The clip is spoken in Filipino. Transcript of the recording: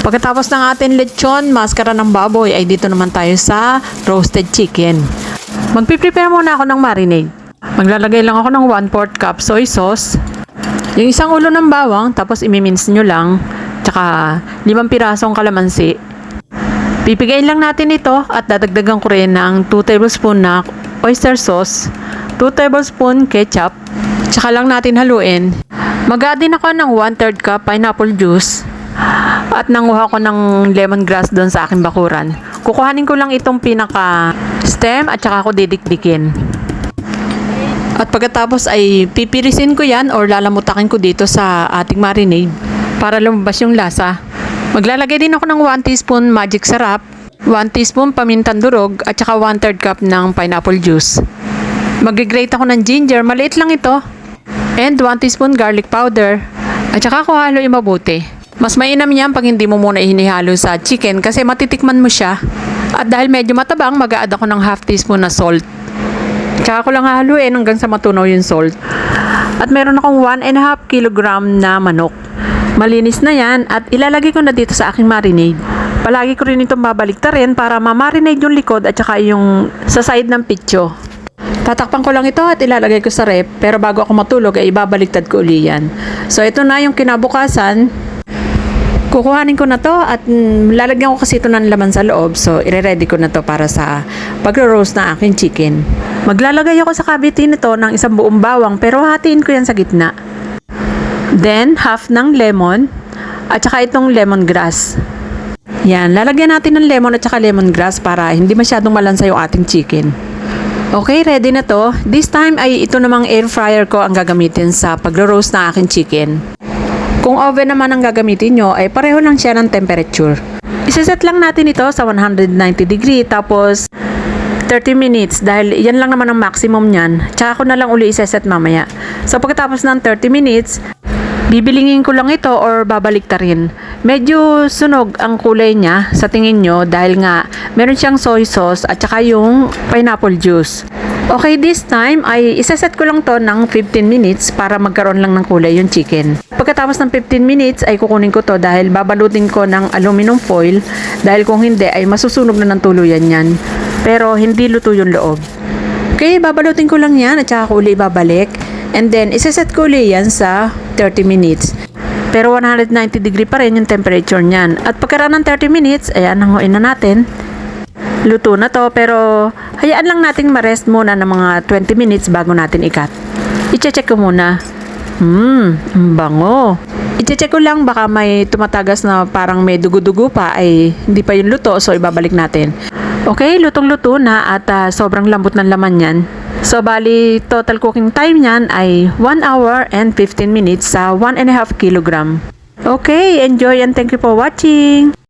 Pagkatapos ng ating lechon, maskara ng baboy, ay dito naman tayo sa roasted chicken. Magpiprepare muna ako ng marinade. Maglalagay lang ako ng 1/4 cup soy sauce, yung isang ulo ng bawang, tapos imimins nyo lang, tsaka 5 pirasong kalamansi. Pipigayin lang natin ito at dadagdagan ko rin ng 2 tablespoon na oyster sauce, 2 tablespoon ketchup, tsaka lang natin haluin. Mag-add din ako ng 1/3 cup pineapple juice at nanguha ko ng lemongrass doon sa aking bakuran. Kukuhanin ko lang itong pinaka stem at tsaka ko didikdikin. At pagkatapos ay pipirisin ko yan or lalamutakin ko dito sa ating marinade para lumabas yung lasa. Maglalagay din ako ng 1 teaspoon magic sarap, 1 teaspoon pamintang durog at saka 1/3 cup ng pineapple juice. Mag-grate ako ng ginger, maliit lang ito. And 1 teaspoon garlic powder at saka ko haluin mabuti. Mas mainam yan pag hindi mo muna hinihalo sa chicken kasi matitikman mo siya. At dahil medyo matabang, mag-a-add ako ng half teaspoon na salt. Tsaka ko lang haluin hanggang sa matunaw yung salt. At meron akong 1.5 kilogram na manok. Malinis na yan at ilalagay ko na dito sa aking marinade. Palagi ko rin itong babaliktarin para ma-marinate yung likod at saka yung sa side ng pitso. Tatakpan ko lang ito at ilalagay ko sa rep, pero bago ako matulog ay ibabaliktad ko uli yan. So ito na yung kinabukasan. Kukuhanin ko na to at lalagyan ko kasi ito ng laman sa loob. So ire-ready ko na to para sa pagro-roast na aking chicken. Maglalagay ako sa cavity nito ng isang buong bawang pero hatiin ko yan sa gitna. Then half ng lemon at saka itong lemongrass. Yan, lalagyan natin ng lemon at saka lemongrass para hindi masyadong malansa yung ating chicken. Okay, ready na to. This time ay ito namang air fryer ko ang gagamitin sa pagro-roast na aking chicken. Kung oven naman ang gagamitin nyo, ay pareho lang siya ng temperature. Iseset lang natin ito sa 190 degree, tapos 30 minutes, dahil yan lang naman ang maximum nyan. Tsaka ko na lang uli iseset mamaya. So pagkatapos ng 30 minutes, bibilingin ko lang ito or babaliktarin. Medyo sunog ang kulay niya sa tingin nyo dahil nga meron siyang soy sauce at saka yung pineapple juice. Okay, this time ay iseset ko lang to ng 15 minutes para magkaroon lang ng kulay yung chicken. Pagkatapos ng 15 minutes ay kukunin ko to dahil babalutin ko ng aluminum foil dahil kung hindi ay masusunog na ng tuluyan yan. Pero hindi luto yung loob. Okay, babalutin ko lang yan at saka ko uli babalik. And then iseset ko uli yan sa 30 minutes. Pero 190 degree pa rin yung temperature niyan. At pagkaraan ng 30 minutes, ayan, hanguin na natin. Luto na to, pero hayaan lang nating ma-rest muna ng mga 20 minutes bago natin i-cut. I-check ko muna. Ang bango. I-check ko lang baka may tumatagas na parang may dugo-dugo pa ay hindi pa yung luto, so ibabalik natin. Okay, lutong-luto na at sobrang lambot ng laman yan. So bali total cooking time niyan ay 1 hour and 15 minutes sa 1.5 kilogram. Okay, enjoy and thank you for watching.